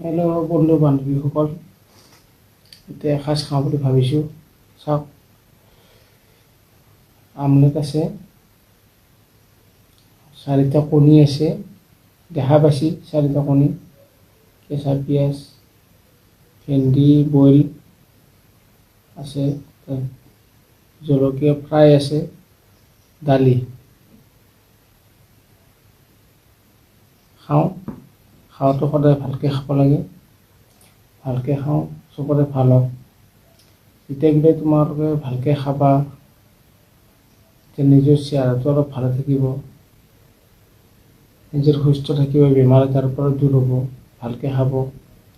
Hello' বন্ধু বান্ধৱীসকল, এতিয়া এসাঁজ খাওঁ বুলি ভাবিছোঁ। চাওক, আমলেট আছে, 4টা কণী আছে, দেখা পাইছে 4টা কণী, কেঁচা পিঁয়াজ, ভেন্দি বইল আছে, জলকীয়া ফ্ৰাই আছে, দালি। খাওঁতে সদায় ভালকৈ খাব লাগে, ভালকৈ খাওঁ চবৰে ভাল হয়। যেতিয়ালৈকে তোমালোকে ভালকৈ খাবা, তেতিয়া নিজৰ চেহেৰাটো অলপ ভালে থাকিব, নিজৰ সুস্থ থাকিব, বেমাৰ আজাৰৰ পৰা দূৰ হ'ব। ভালকৈ খাব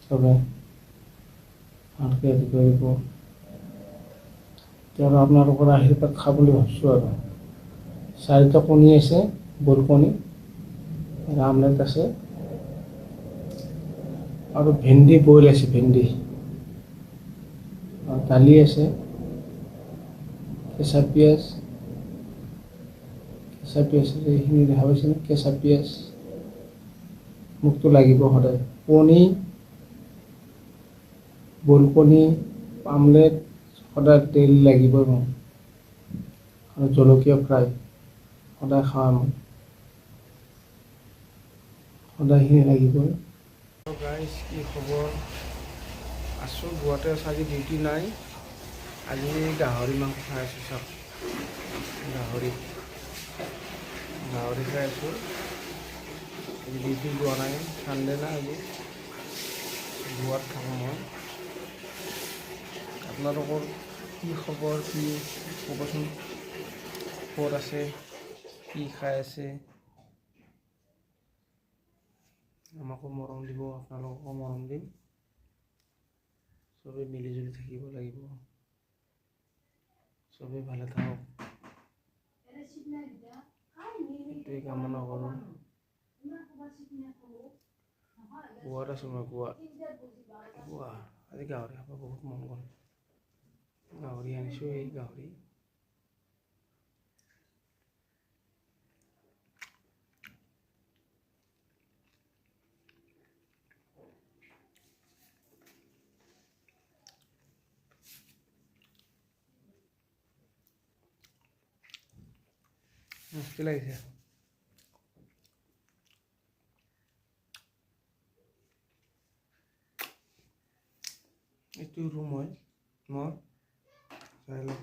চবে, ভালকৈ হেৰি কৰিব। এতিয়া আৰু আপোনালোকৰ আশীৰ্বাদ খাবলৈ ভাবিছোঁ আৰু 4টা কণী আছে, বইল কণী, আমলেট আছে আৰু ভেন্দি বইল আছে, ভেন্দি আৰু দালি আছে, কেঁচা পিঁয়াজ এইখিনি দেখা পাইছেনে? কেঁচা পিঁয়াজ মোকতো লাগিব সদায়। কণী, বইল কণী, আমলেট সদায় ডেইলি লাগিবই মোক, আৰু জলকীয়া ফ্ৰাই সদায় খাওঁ মই, সদায়খিনি লাগিবই। গাইজ, কি খবৰ? আছোঁ গুৱাহাটী আছোঁ, আজি ডিউটি নাই। আজি গাহৰি মাংস খাই আছোঁ। চাওক, গাহৰি খাই আছোঁ। আজি ডিউটি যোৱা নাই, চানডে না আজি, গোৱাত থাকোঁ মই। আপোনালোকৰ কি খবৰ, কি ক'বচোন? ক'ত আছে, কি খাই আছে? আমাকো মৰম দিব, আপোনালোককো মৰম দিম। চবেই মিলিজুলি থাকিব লাগিব, চবেই ভালে থাকক, সেইটোৱে কামনা কৰোঁ। গোৱাত আছোঁ মই, গোৱা। আজি গাহৰি খাব বহুত মন গ'ল, গাহৰি আনিছোঁ, এই গাহৰি। মস্তি লাগিছে। এইটো ৰুম হয় মোৰ, চাই লওক।